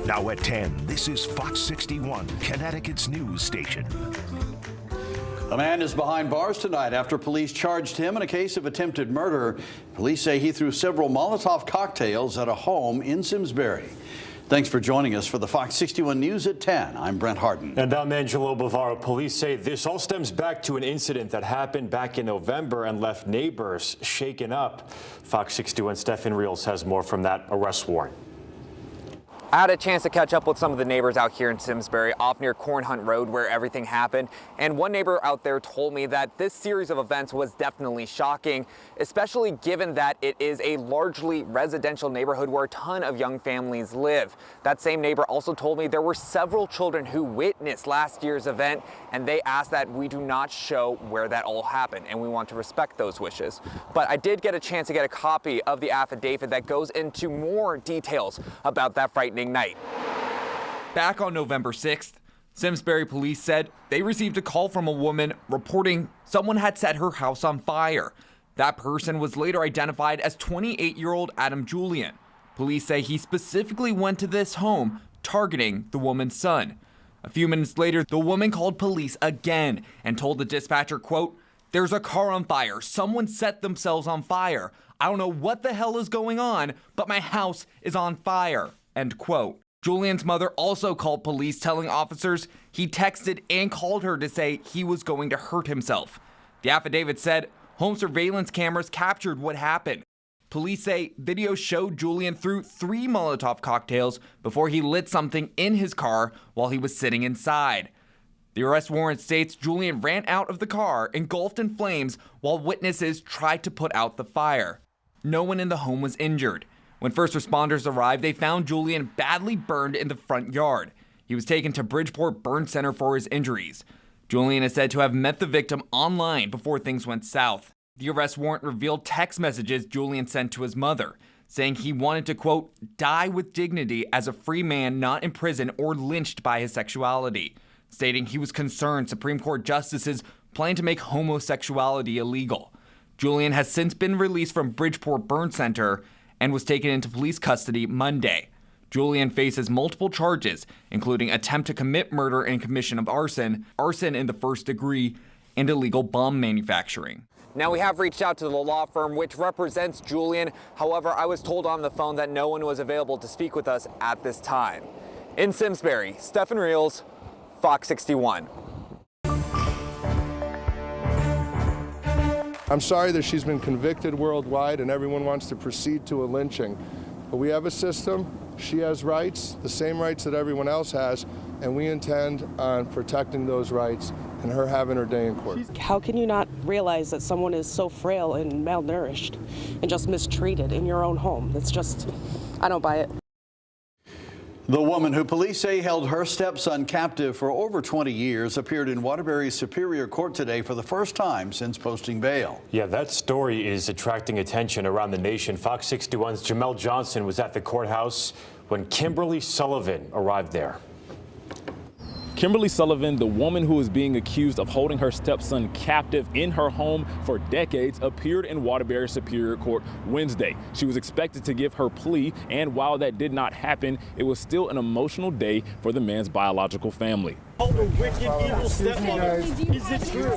Now at 10, this is Fox 61, Connecticut's news station. A man is behind bars tonight after police charged him in a case of attempted murder. Police say he threw several Molotov cocktails at a home in Simsbury. Thanks for joining us for the Fox 61 News at 10. I'm Brent Harden. And I'm Angelo Bavaro. Police say this all stems back to an incident that happened back in November and left neighbors shaken up. Fox 61 Stephen Reels has more from that arrest warrant. I had a chance to catch up with some of the neighbors out here in Simsbury, off near Corn Hunt Road, where everything happened. And one neighbor out there told me that this series of events was definitely shocking, especially given that it is a largely residential neighborhood where a ton of young families live. That same neighbor also told me there were several children who witnessed last year's event, and they asked that we do not show where that all happened, and we want to respect those wishes. But I did get a chance to get a copy of the affidavit that goes into more details about that frightening night. Back on November 6th, Simsbury police said they received a call from a woman reporting someone had set her house on fire. That person was later identified as 28-year-old Adam Julian. Police say he specifically went to this home targeting the woman's son. A few minutes later, the woman called police again and told the dispatcher, quote, "There's a car on fire. Someone set themselves on fire. I don't know what the hell is going on, but my house is on fire." End quote. Julian's mother also called police, telling officers he texted and called her to say he was going to hurt himself. The affidavit said home surveillance cameras captured what happened. Police say video showed Julian threw 3 Molotov cocktails before he lit something in his car while he was sitting inside. The arrest warrant states Julian ran out of the car engulfed in flames while witnesses tried to put out the fire. No one in the home was injured. When first responders arrived, they found Julian badly burned in the front yard. He was taken to Bridgeport Burn Center for his injuries. Julian is said to have met the victim online before things went south. The arrest warrant revealed text messages Julian sent to his mother, saying he wanted to, quote, "die with dignity as a free man not in prison or lynched by his sexuality," stating he was concerned Supreme Court justices plan to make homosexuality illegal. Julian has since been released from Bridgeport Burn Center and was taken into police custody Monday. Julian faces multiple charges, including attempt to commit murder and commission of arson, arson in the first degree, and illegal bomb manufacturing. Now, we have reached out to the law firm which represents Julian. However, I was told on the phone that no one was available to speak with us at this time. In Simsbury, Stephen Reels, Fox 61. I'm sorry that she's been convicted worldwide and everyone wants to proceed to a lynching. But we have a system, she has rights, the same rights that everyone else has, and we intend on protecting those rights and her having her day in court. How can you not realize that someone is so frail and malnourished and just mistreated in your own home? It's just, I don't buy it. The woman who police say held her stepson captive for over 20 years appeared in Waterbury's Superior Court today for the first time since posting bail. Yeah, that story is attracting attention around the nation. Fox 61's Jamel Johnson was at the courthouse when Kimberly Sullivan arrived there. Kimberly Sullivan, the woman who is being accused of holding her stepson captive in her home for decades, appeared in Waterbury Superior Court Wednesday. She was expected to give her plea, and while that did not happen, it was still an emotional day for the man's biological family. Oh, the wicked, evil stepmother. Is it true?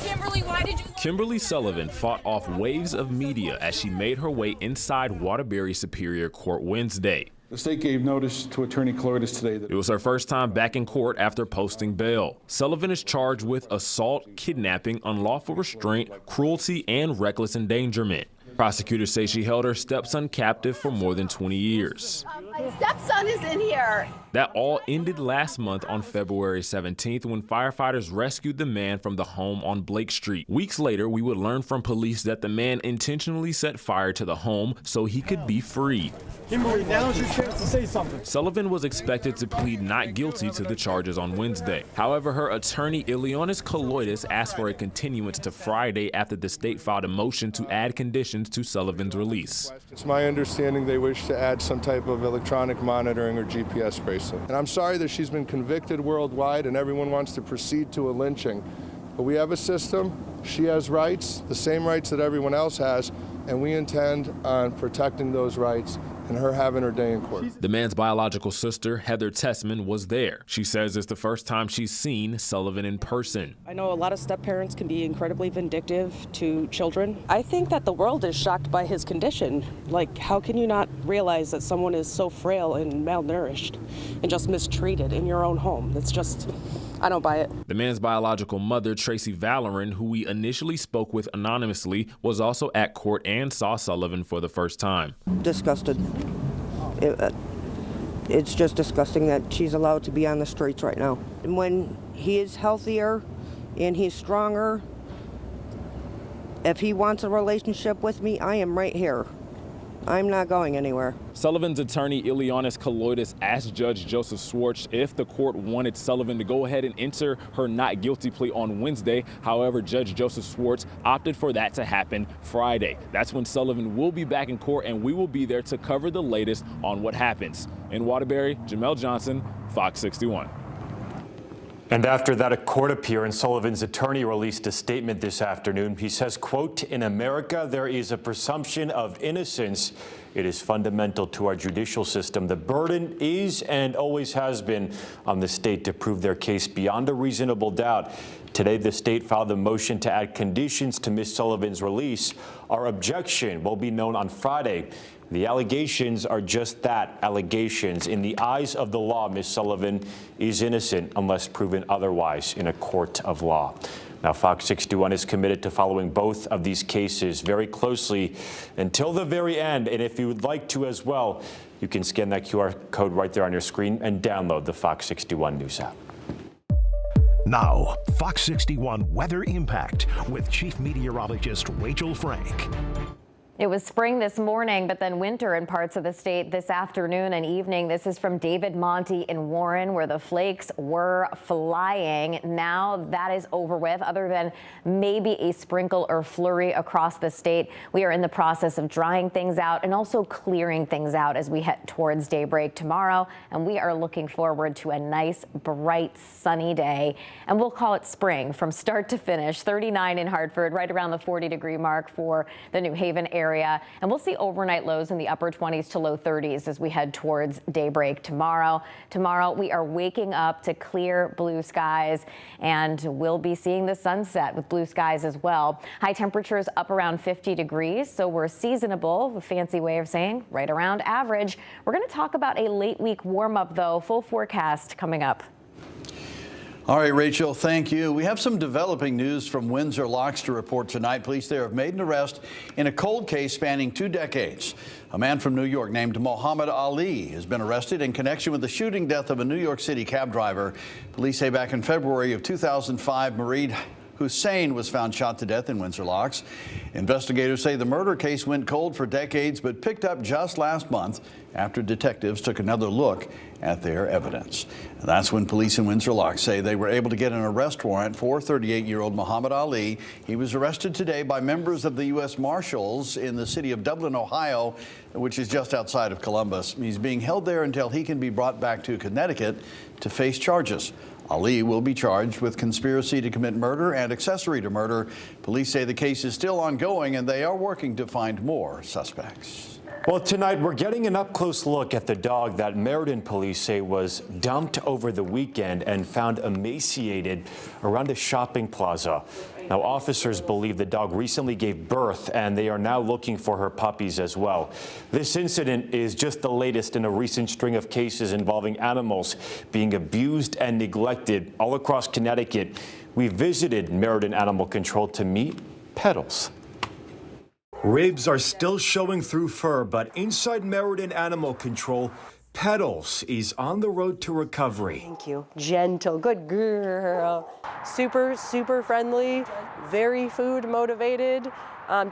Kimberly, why did you? Kimberly Sullivan fought off waves of media as she made her way inside Waterbury Superior Court Wednesday. The state gave notice to Attorney Cloris today. It was her first time back in court after posting bail. Sullivan is charged with assault, kidnapping, unlawful restraint, cruelty, and reckless endangerment. Prosecutors say she held her stepson captive for more than 20 years. My stepson is in here. That all ended last month on February 17th when firefighters rescued the man from the home on Blake Street. Weeks later, we would learn from police that the man intentionally set fire to the home so he could be freed. Kimberly, now's your chance to say something. Sullivan was expected to plead not guilty to the charges on Wednesday. However, her attorney, Ileonis Koloidis, asked for a continuance to Friday after the state filed a motion to add conditions to Sullivan's release. It's my understanding they wish to add some type of electronic monitoring or GPS bracelet. And I'm sorry that she's been convicted worldwide and everyone wants to proceed to a lynching. But we have a system, she has rights, the same rights that everyone else has, and we intend on protecting those rights and her having her day in court. The man's biological sister, Heather Tessman, was there. She says it's the first time she's seen Sullivan in person. I know a lot of step-parents can be incredibly vindictive to children. I think that the world is shocked by his condition. Like, how can you not realize that someone is so frail and malnourished and just mistreated in your own home? It's just, I don't buy it. The man's biological mother, Tracy Valloran, who we initially spoke with anonymously, was also at court and saw Sullivan for the first time. Disgusted. It's just disgusting that she's allowed to be on the streets right now. And when he is healthier and he's stronger, if he wants a relationship with me, I am right here. I'm not going anywhere. Sullivan's attorney, Ileonis Kaloidis, asked Judge Joseph Schwartz if the court wanted Sullivan to go ahead and enter her not guilty plea on Wednesday. However, Judge Joseph Schwartz opted for that to happen Friday. That's when Sullivan will be back in court, and we will be there to cover the latest on what happens. In Waterbury, Jamel Johnson, Fox 61. And after that court appearance, Sullivan's attorney released a statement this afternoon. He says, quote, "In America, there is a presumption of innocence. It is fundamental to our judicial system. The burden is and always has been on the state to prove their case beyond a reasonable doubt. Today, the state filed a motion to add conditions to Ms. Sullivan's release. Our objection will be known on Friday. The allegations are just that, allegations. In the eyes of the law, Ms. Sullivan is innocent unless proven otherwise in a court of law." Now, Fox 61 is committed to following both of these cases very closely until the very end. And if you would like to as well, you can scan that QR code right there on your screen and download the Fox 61 News app. Now, Fox 61 Weather Impact with Chief Meteorologist Rachel Frank. It was spring this morning, but then winter in parts of the state this afternoon and evening. This is from David Monty in Warren, where the flakes were flying. Now that is over with, other than maybe a sprinkle or flurry across the state. We are in the process of drying things out and also clearing things out as we head towards daybreak tomorrow. And we are looking forward to a nice, bright, sunny day. And we'll call it spring from start to finish. 39 in Hartford, right around the 40-degree mark for the New Haven area. And we'll see overnight lows in the upper 20s to low 30s as we head towards daybreak tomorrow. Tomorrow, we are waking up to clear blue skies, and we'll be seeing the sunset with blue skies as well. High temperatures up around 50 degrees, so we're seasonable, a fancy way of saying right around average. We're going to talk about a late week warm up, though. Full forecast coming up. All right, Rachel, thank you. We have some developing news from Windsor Locks to report tonight. Police there have made an arrest in a cold case spanning 2 decades. A man from New York named Muhammad Ali has been arrested in connection with the shooting death of a New York City cab driver. Police say back in February of 2005, Mareed Hussein was found shot to death in Windsor Locks. Investigators say the murder case went cold for decades, but picked up just last month after detectives took another look at their evidence. And that's when police in Windsor Locks say they were able to get an arrest warrant for 38-year-old Muhammad Ali. He was arrested today by members of the U.S. Marshals in the city of Dublin, Ohio, which is just outside of Columbus. He's being held there until he can be brought back to Connecticut to face charges. Ali will be charged with conspiracy to commit murder and accessory to murder. Police say the case is still ongoing and they are working to find more suspects. Well, tonight we're getting an up-close look at the dog that Meriden police say was dumped over the weekend and found emaciated around a shopping plaza. Now, officers believe the dog recently gave birth and they are now looking for her puppies as well. This incident is just the latest in a recent string of cases involving animals being abused and neglected all across Connecticut. We visited Meriden Animal Control to meet Petals. Ribs are still showing through fur, but inside Meriden Animal Control, Petals is on the road to recovery. Thank you. Gentle, good girl. Super, super friendly, very food motivated.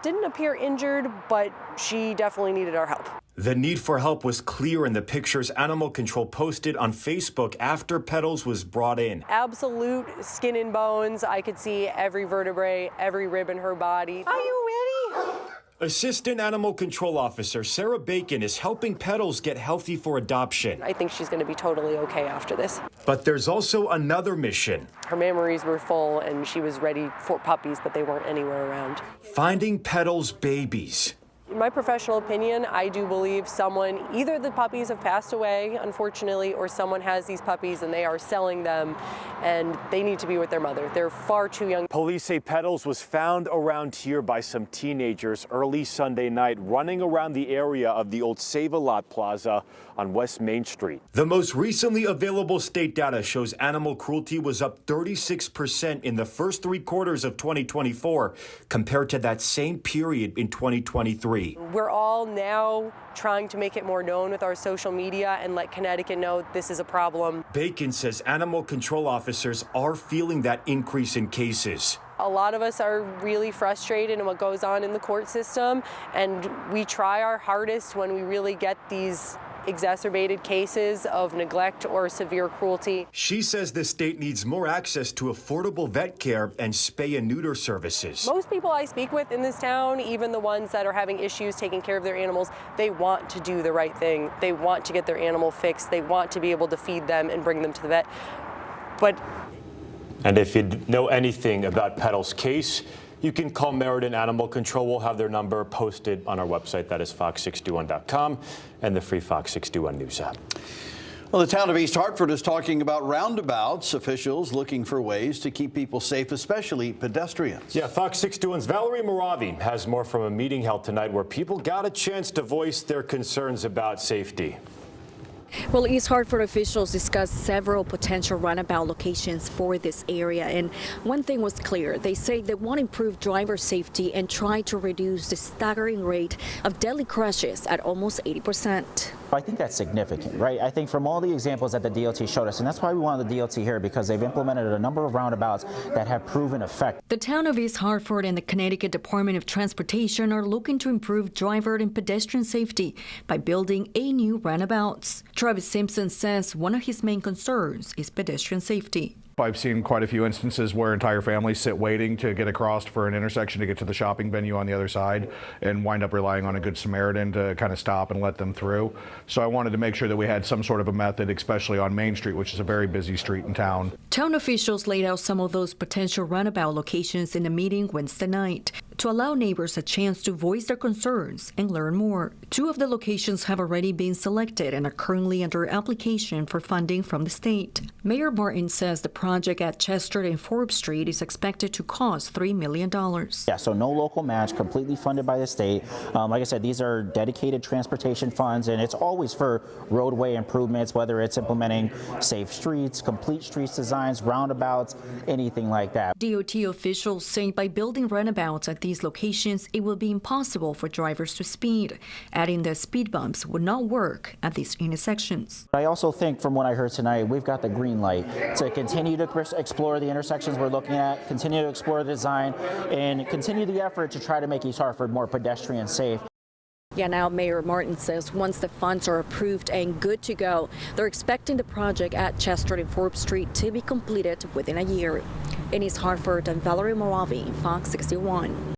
Didn't appear injured, but she definitely needed our help. The need for help was clear in the pictures Animal Control posted on Facebook after Petals was brought in. Absolute skin and bones. I could see every vertebrae, every rib in her body. Are you ready? Assistant Animal Control Officer Sarah Bacon is helping Petals get healthy for adoption. I think she's going to be totally okay after this. But there's also another mission. Her mammaries were full and she was ready for puppies, but they weren't anywhere around. Finding Petals' babies. In my professional opinion, I do believe either the puppies have passed away, unfortunately, or someone has these puppies and they are selling them and they need to be with their mother. They're far too young. Police say Petals was found around here by some teenagers early Sunday night running around the area of the old Save-A-Lot Plaza on West Main Street. The most recently available state data shows animal cruelty was up 36% in the first 3 quarters of 2024 compared to that same period in 2023. We're all now trying to make it more known with our social media and let Connecticut know this is a problem. Bacon says animal control officers are feeling that increase in cases. A lot of us are really frustrated in what goes on in the court system, and we try our hardest when we really get these exacerbated cases of neglect or severe cruelty. She says the state needs more access to affordable vet care and spay and neuter services. Most people I speak with in this town, even the ones that are having issues taking care of their animals, they want to do the right thing. They want to get their animal fixed. They want to be able to feed them and bring them to the vet. And if you know anything about Petals' case, you can call Meriden Animal Control. We'll have their number posted on our website. That is fox61.com and the free Fox 61 News app. Well, the town of East Hartford is talking about roundabouts. Officials looking for ways to keep people safe, especially pedestrians. Yeah, Fox 61's Valerie Moravi has more from a meeting held tonight where people got a chance to voice their concerns about safety. Well, East Hartford officials discussed several potential runabout locations for this area, and one thing was clear. They say they want to improve driver safety and try to reduce the staggering rate of deadly crashes at almost 80%. I think that's significant, right? I think from all the examples that the DOT showed us, and that's why we wanted the DOT here, because they've implemented a number of roundabouts that have proven effect. The town of East Hartford and the Connecticut Department of Transportation are looking to improve driver and pedestrian safety by building a new roundabouts. Travis Simpson says one of his main concerns is pedestrian safety. I've seen quite a few instances where entire families sit waiting to get across for an intersection to get to the shopping venue on the other side and wind up relying on a good Samaritan to kind of stop and let them through. So I wanted to make sure that we had some sort of a method, especially on Main Street, which is a very busy street in town. Town officials laid out some of those potential runabout locations in a meeting Wednesday night to allow neighbors a chance to voice their concerns and learn more. 2 of the locations have already been selected and are currently under application for funding from the state. Mayor Martin says the project at Chester and Forbes Street is expected to cost $3 million. Yeah, so no local match, completely funded by the state. Like I said, these are dedicated transportation funds, and it's always for roadway improvements, whether it's implementing safe streets, complete streets designs, roundabouts, anything like that. DOT officials say by building roundabouts at these locations, it will be impossible for drivers to speed, adding that speed bumps would not work at these intersections. I also think from what I heard tonight, we've got the green light to continue to explore the intersections we're looking at, continue to explore the design, and continue the effort to try to make East Hartford more pedestrian safe. Yeah, now Mayor Martin says once the funds are approved and good to go, they're expecting the project at Chester and Forbes Street to be completed within a year. In East Hartford, I'm Valerie Moravi, Fox 61.